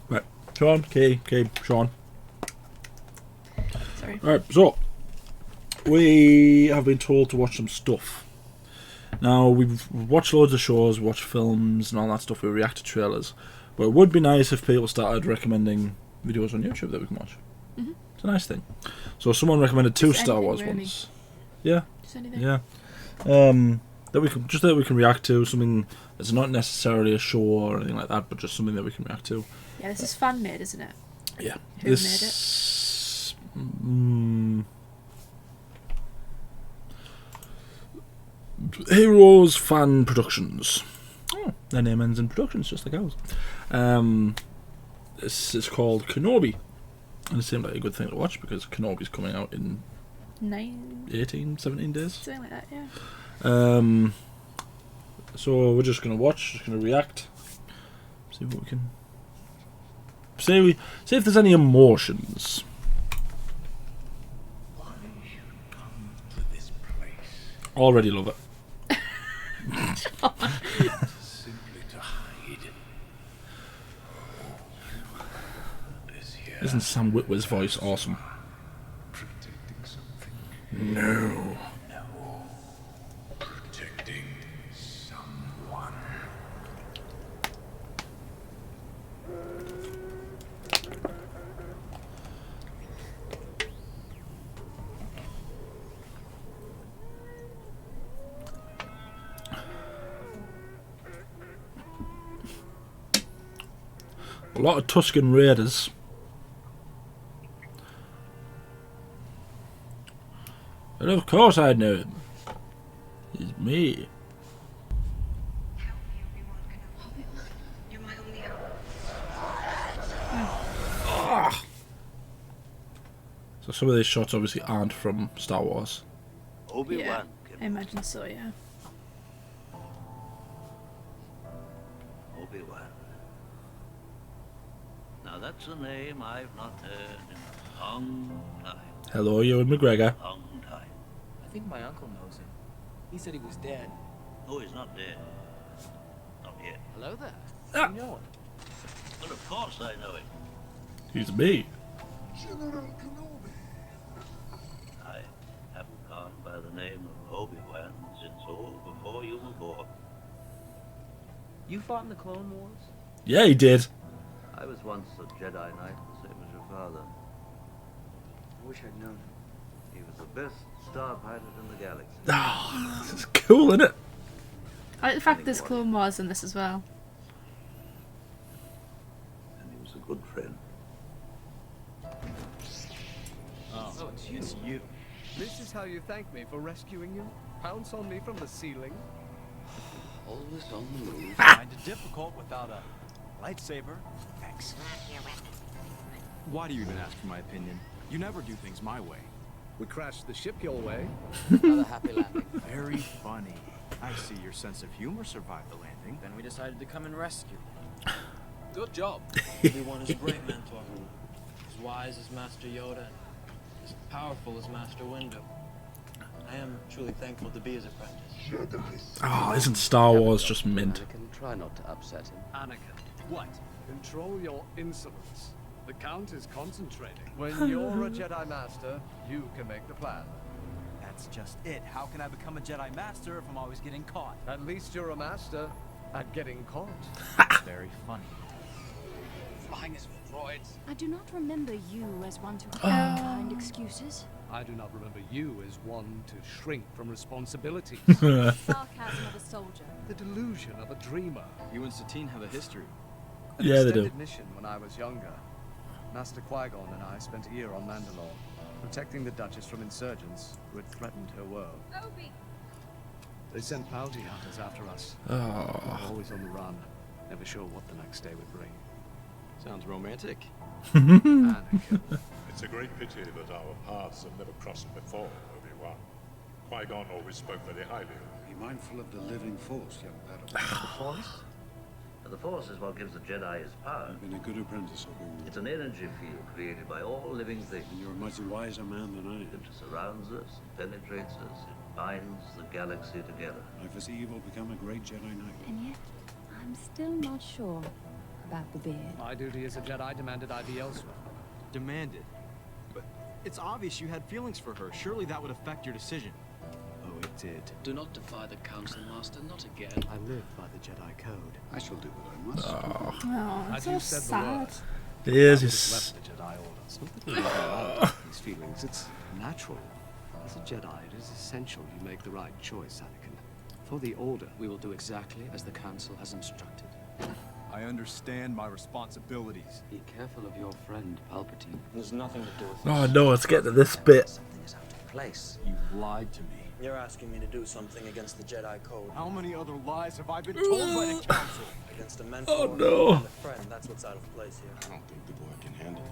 Right, Sean, Kay, Sean. Sorry. Alright, so we have been told to watch some stuff. Now, we've watched loads of shows, watched films and all that stuff, we react to trailers. But it would be nice if people started recommending videos on YouTube that we can watch. Mm-hmm. It's a nice thing. So someone recommended two Just Star anything, Wars really. ones. Yeah. Just anything. Yeah. That we can react to, something that's not necessarily a show or anything like that, but just something that we can react to. Yeah, this is fan made, isn't it? Yeah. Who this made Heroes Fan Productions. Oh, their name ends in productions, just like ours. This is called Kenobi, and it seemed like a good thing to watch because Kenobi's coming out in 18, 17 days. Something like that, yeah. So we're just gonna watch, just gonna react, see what we can see if there's any emotions. Why you come to this place? Already love it. Simply to hide. Is here Isn't Sam Witwer's voice awesome? protecting something? No. No. Protecting someone. A lot of Tusken Raiders. And of course I know him. He's me. You're my only hope. So some of these shots obviously aren't from Star Wars. Obi-Wan Yeah, Kenobi. I imagine so, yeah. Obi-Wan. Now that's a name I've not heard in a long time. Hello, Ewan McGregor. Long time. I think my uncle knows him. He said he was dead. No, he's not dead. Not yet. Hello there. Ah. You know him. But of course I know him. He's me. General Kenobi. I haven't gone by the name of Obi-Wan since before you were born. You fought in the Clone Wars? Yeah, he did. I was once a Jedi Knight, the same as your father. I wish I'd known him. He was the best star pilot in the galaxy. Oh, this is cool, isn't it? I like the fact there's Clone Wars in this as well. And he was a good friend. Oh, it's you. This is how you thank me for rescuing you? Pounce on me from the ceiling? Always on the move. Kinda difficult without a lightsaber. Thanks. Why do you even ask for my opinion? You never do things my way. We crashed the ship your way. Another happy landing. Very funny. I see your sense of humor survived the landing. Then we decided to come and rescue. Good job. Obi-Wan is a great mentor. As wise as Master Yoda, as powerful as Master Windu. I am truly thankful to be his apprentice. Oh, isn't Star Wars just mint? Anakin, try not to upset him. Anakin, what? Control your insolence. The Count is concentrating. When you're a Jedi Master, you can make the plan. That's just it. How can I become a Jedi Master if I'm always getting caught? At least you're a master at getting caught. Very funny. Flying as droids. I do not remember you as one to hide behind excuses. I do not remember you as one to shrink from responsibilities. Sarcasm of a soldier. The delusion of a dreamer. You and Satine have a history. An Yeah, they do. extended mission when I was younger. Master Qui-Gon and I spent a year on Mandalore, protecting the Duchess from insurgents who had threatened her world. Obi! They sent bounty hunters after us. Oh. We were always on the run, never sure what the next day would bring. Sounds romantic. Anakin. It's a great pity that our paths have never crossed before, Obi-Wan. Qui-Gon always spoke very highly of you. Be mindful of the living force, young Padawan. The Force? The Force is what gives the Jedi his power. You've been a good apprentice, Obi-Wan. It's an energy field created by all living things. And you're a much wiser man than I am. It surrounds us, and penetrates us, it binds the galaxy together. I foresee you will become a great Jedi Knight. And yet, I'm still not sure about the beard. My duty as a Jedi demanded I be elsewhere. Demanded? But it's obvious you had feelings for her. Surely that would affect your decision. Oh, it did. Do not defy the Council, Master. Not again. I live by the Jedi Code. I shall do what I must. Oh, As that's so you said the sad. word. He is. I He's... left the Jedi Order. It's not that you have these feelings. It's natural. As a Jedi, it is essential you make the right choice, Anakin. For the Order. We will do exactly as the Council has instructed. I understand my responsibilities. Be careful of your friend, Palpatine. There's nothing to do with Oh no, let's get to this bit. Something is out of place. You lied to me. You're asking me to do something against the Jedi Code. How many other lies have I been told by the Council? Against a mentor Oh no. and a friend. That's what's out of place here. I don't think the boy can handle it.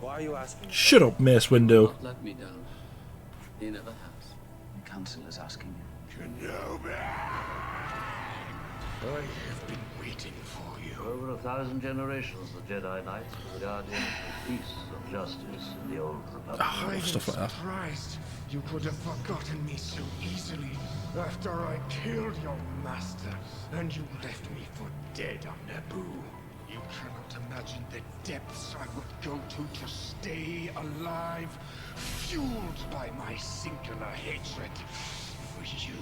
Why are you asking me? Shut up, Mace Windu. Not let me down. He never has. The Council is asking you. Kenobi! I have been waiting for you. For over 1,000 generations, the Jedi Knights were the guardians of peace and justice in the Old Republic. Ah, stuff like that. Surprised you could have forgotten me so easily after I killed your master and you left me for dead on Naboo. You cannot imagine the depths I would go to stay alive, fueled by my singular hatred for you.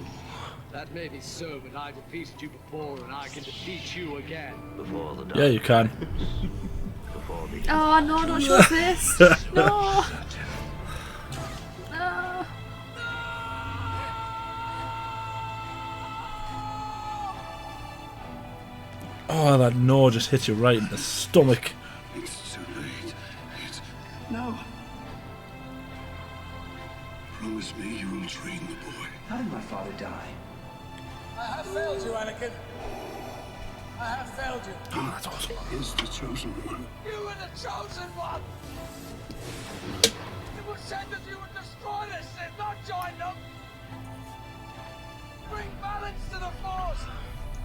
That may be so, but I defeated you before and I can defeat you again. Before the Yeah, you can. Before the Oh no, don't show us this. No. No. Oh, that no just hit you right in the stomach. It's too late. No. Promise me you will train the boy. How did my father die? I have failed you, Anakin. I have failed you. Oh, that's awesome. Is the chosen one. You were the chosen one. It was said that you would destroy this and not join them. Bring balance to the Force,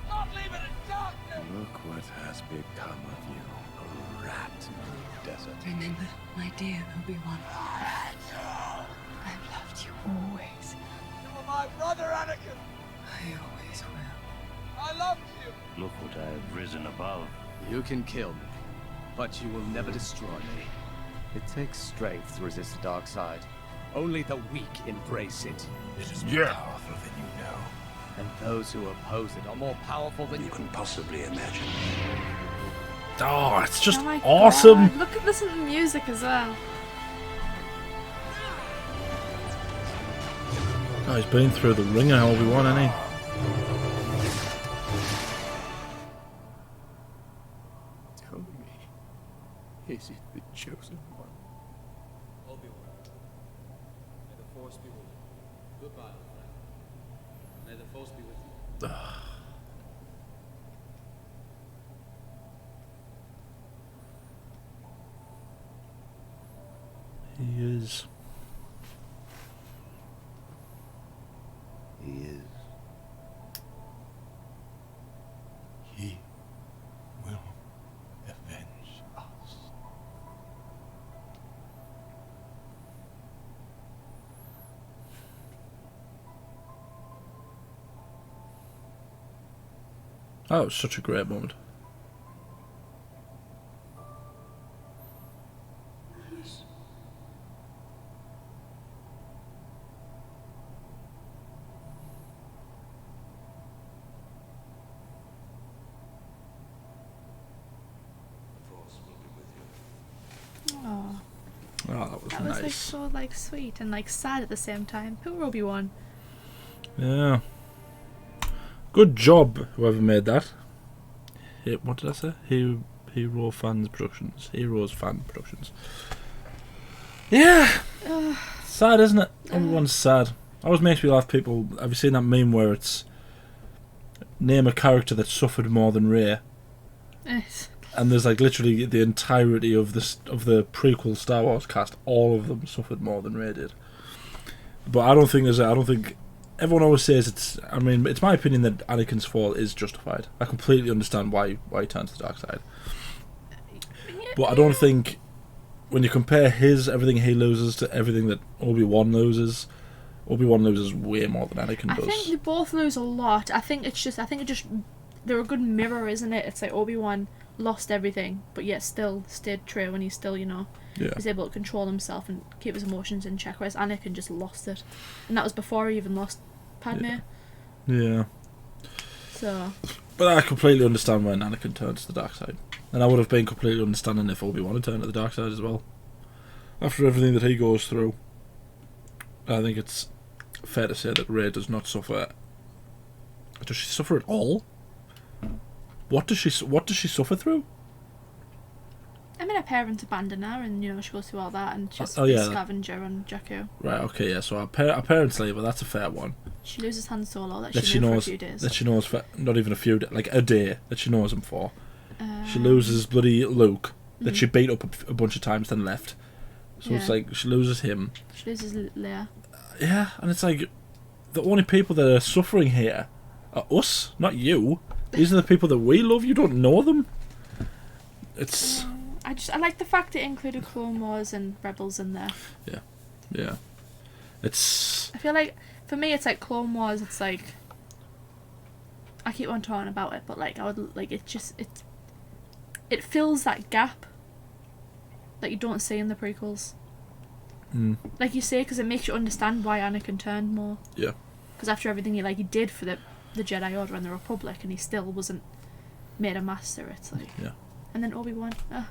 not leave it in darkness. Look what has become of you. A rat in the desert. Remember, my dear Obi-Wan. I've loved you always. You were my brother, Anakin. I always will. I loved you. Look what I have risen above. You can kill me, but you will never destroy me. It takes strength to resist the dark side. Only the weak embrace it. It is more powerful than you know. And those who oppose it are more powerful than You can possibly imagine. Oh, it's just Oh my awesome. God. Look at this in the music as well. Oh, he's been through the ringer, Obi-Wan, hasn't he? Tell me, is it the chosen one? Obi-Wan. May the Force be with you. Goodbye, old friend. May the Force be with you. He is. He is. He will avenge us. That was such a great moment. Oh, Oh, that was that was like nice. so like sweet and like sad at the same time. Poor Obi-Wan. Yeah. Good job, whoever made that. What did I say? Hero Fans Productions. Heroes Fan Productions. Yeah. Sad, isn't it? Everyone's sad. Always makes me laugh. People, have you seen that meme where it's name a character that suffered more than Rey? Yes. And there's like literally the entirety of the prequel Star Wars cast. All of them suffered more than Rey did. But I don't think everyone always says it's. I mean, it's my opinion that Anakin's fall is justified. I completely understand why he turns to the dark side. But I don't think when you compare everything he loses to everything that Obi-Wan loses, Obi-Wan loses way more than Anakin I does. think they both lose a lot. I think they're a good mirror, isn't it? It's like Obi-Wan lost everything, but yet still stayed true, and he still, is able to control himself and keep his emotions in check, whereas Anakin just lost it. And that was before he even lost Padme. Yeah. So... But I completely understand when Anakin turned to the dark side. And I would have been completely understanding if Obi-Wan had turned to the dark side as well. After everything that he goes through, I think it's fair to say that Rey does not suffer. Does she suffer at all? What does she suffer through? I mean, her parents abandon her, and she goes through all that, and she's yeah, a scavenger on Jakku. Right. Okay. Yeah. So our parents leave her. That's a fair one. She loses Han Solo that she knew for a few days. That she knows for not even a few days, like a day that she knows him for. She loses bloody Luke that she beat up a bunch of times then left. So it's like she loses him. She loses Leia. Yeah, and it's like the only people that are suffering here are us, not you. These are the people that we love. You don't know them. It's. I like the fact it included Clone Wars and Rebels in there. Yeah. It's. I feel like for me, it's like Clone Wars. It's like I keep on talking about it, but like I would like it fills that gap that you don't see in the prequels. Like you say, because it makes you understand why Anakin turned more. Yeah. Because after everything he did for the Jedi Order and the Republic, and he still wasn't made a master. It's like. Yeah. And then Obi-Wan. Yeah.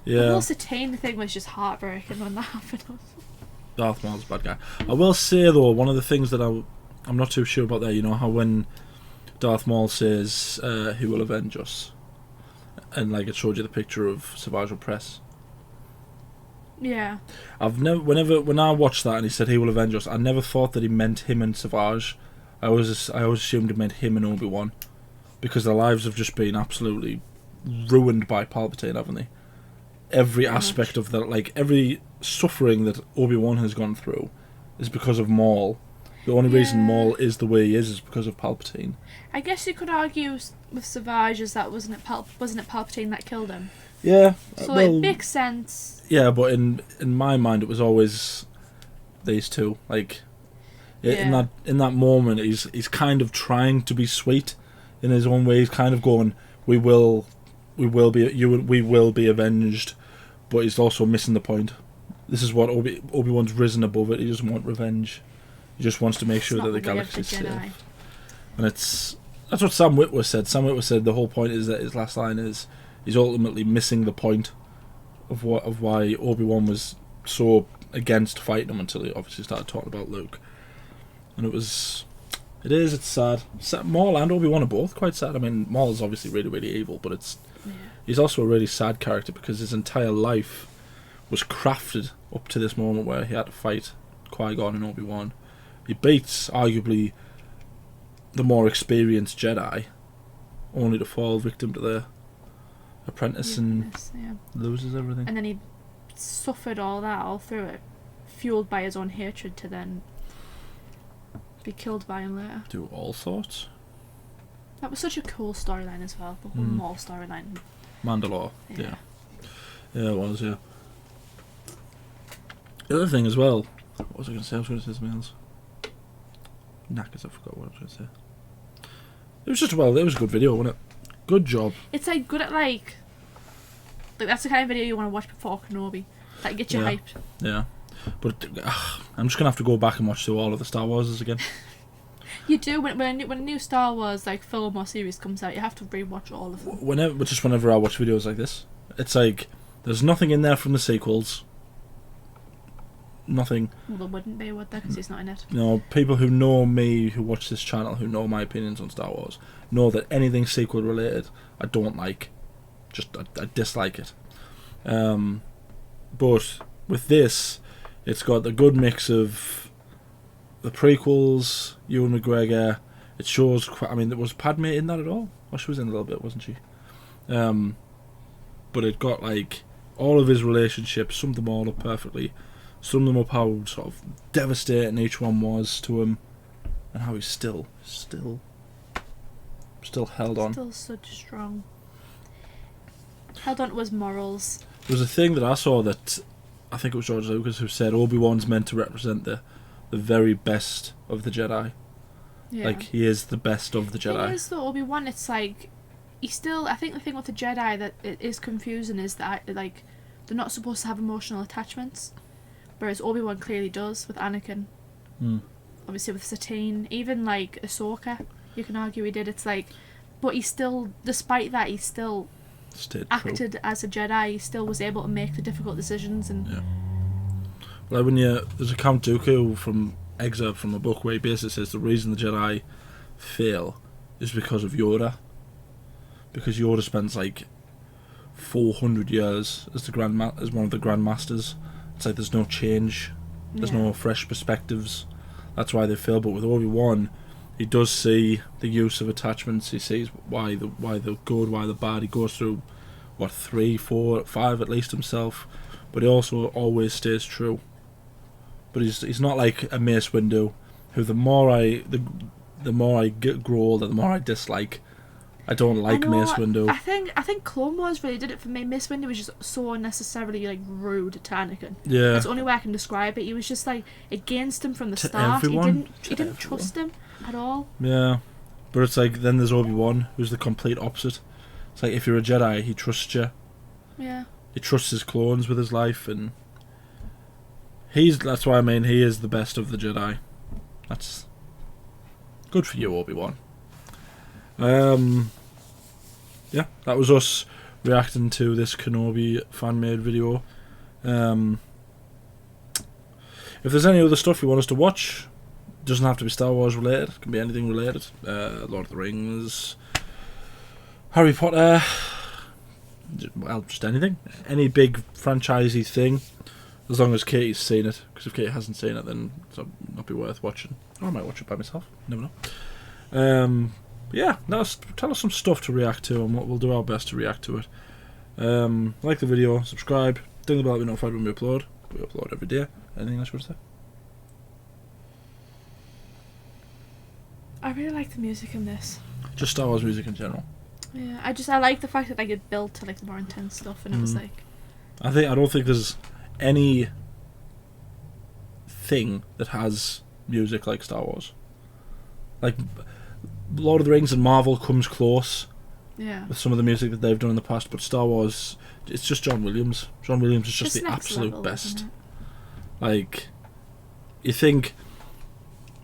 The whole Satine thing was just heartbreaking when that happened. Darth Maul's a bad guy. I will say though, one of the things that I'm not too sure about there. You know how when Darth Maul says he will avenge us, and like it showed you the picture of Savage Opress. Yeah. When I watched that and he said he will avenge us, I never thought that he meant him and Savage. I always assumed it meant him and Obi-Wan, because their lives have just been absolutely ruined by Palpatine, haven't they? Every aspect of that, like every suffering that Obi-Wan has gone through, is because of Maul. The only reason Maul is the way he is because of Palpatine. I guess you could argue with Savage as that wasn't it Palpatine that killed him. Yeah. So it makes sense. Yeah, but in my mind, it was always these two. Like in that moment, he's kind of trying to be sweet in his own way. He's kind of going, we will be avenged, but he's also missing the point. This is what Obi-Wan's risen above it. He doesn't want revenge. He just wants to make sure that the galaxy's safe. And that's what Sam Witwer said. Sam Witwer said the whole point is that his last line is he's ultimately missing the point of why Obi-Wan was so against fighting him until he obviously started talking about Luke. And it's sad. Maul and Obi-Wan are both quite sad. I mean, Maul is obviously really, really evil, but he's also a really sad character because his entire life was crafted up to this moment where he had to fight Qui-Gon and Obi-Wan. He beats arguably the more experienced Jedi, only to fall victim to their apprentice and loses everything. And then he suffered all that all through it, fueled by his own hatred, to then be killed by him later. Do all sorts. That was such a cool storyline as well. The whole Maul storyline. Mandalore. Yeah, it was. Yeah. The other thing as well. What was I going to say? I was going to say something else. Knackers, I forgot what I was going to say. It was a good video, wasn't it? Good job. It's like good at like that's the kind of video you want to watch before Kenobi. Like get you hyped. Yeah. But I'm just going to have to go back and watch through all of the Star Warses again. You do when a new Star Wars like film or series comes out, you have to rewatch all of them. Whenever I watch videos like this, it's like there's nothing in there from the sequels. Nothing. Well, there wouldn't be, would there? Because he's not in it. No, people who know me, who watch this channel, who know my opinions on Star Wars, know that anything sequel related, I don't like. I dislike it. But with this, it's got the good mix of the prequels, Ewan McGregor. It shows. I mean, was Padme in that at all? Well, she was in a little bit, wasn't she? But it got like all of his relationships, summed them all up perfectly. Summed them up how sort of devastating each one was to him, and how he's still held on. Still so strong. Held on to his morals. There was a thing that I saw that I think it was George Lucas who said Obi-Wan's meant to represent the the very best of the Jedi. Yeah. Like, he is the best of the The thing Jedi. is, though, Obi-Wan, it's like, he still, I think the thing with the Jedi that it is confusing is that, like, they're not supposed to have emotional attachments, whereas Obi-Wan clearly does with Anakin. Obviously with Satine, even like Ahsoka, you can argue he did. It's like, but he still, despite that, he still acted as a Jedi. He still was able to make the difficult decisions. And yeah. Like when there's a Count Dooku from excerpt from a book where he basically says the reason the Jedi fail is because of Yoda. Because Yoda spends like 400 years as as one of the Grand Masters. It's like there's no change, there's no fresh perspectives. That's why they fail. But with Obi-Wan, he does see the use of attachments. He sees why the good, why the bad. He goes through 3, 4, 5 at least himself, but he also always stays true. But he's not like a Mace Windu, who the more I grow older, the more I dislike. I don't like Mace Windu. I think Clone Wars really did it for me. Mace Windu was just so unnecessarily like rude to Anakin. Yeah. That's the only way I can describe it. He was just like against him from the start. Everyone. He didn't trust him at all. Yeah. But it's like then there's Obi-Wan, who's the complete opposite. It's like if you're a Jedi, he trusts you. Yeah. He trusts his clones with his life, and that's why I mean he is the best of the Jedi. That's good for you, Obi-Wan. Yeah, that was us reacting to this Kenobi fan-made video. If there's any other stuff you want us to watch, it doesn't have to be Star Wars related, it can be anything related. Lord of the Rings, Harry Potter, well, just anything. Any big franchisey thing, as long as Katie's seen it, because if Katie hasn't seen it, then it's not be worth watching. Or I might watch it by myself, never know. Yeah, tell us some stuff to react to, and we'll do our best to react to it. Like the video, subscribe, ding the bell to be notified when we upload. We upload every day. Anything else you want to say? I really like the music in this. Just Star Wars music in general. Yeah, I like the fact that like it built to like the more intense stuff, and it was like. I don't think there's any thing that has music like Star Wars. Like Lord of the Rings and Marvel comes close. Yeah. With some of the music that they've done in the past, but Star Wars, it's just John Williams. John Williams is just the absolute level, best. Like, you think,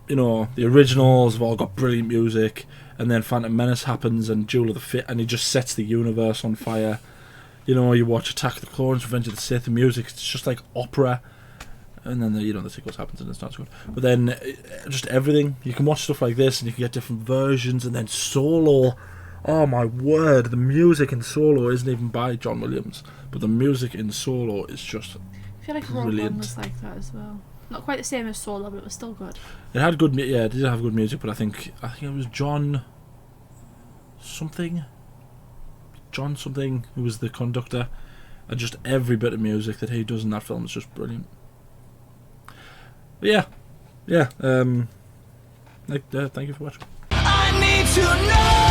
the originals have all got brilliant music, and then Phantom Menace happens, and Duel of the Fate, and he just sets the universe on fire. You watch Attack of the Clones, Revenge of the Sith, the music, it's just like opera. And then the sequels happens and it's not so good. But then just everything. You can watch stuff like this and you can get different versions. And then Solo. Oh my word. The music in Solo isn't even by John Williams. But the music in Solo is just I feel like Rogue One was like that as well. Not quite the same as Solo, but it was still good. It had good it did have good music, but I think it was John something who was the conductor. And just every bit of music that he does in that film is just brilliant. But yeah. Thank you for watching. I need to know.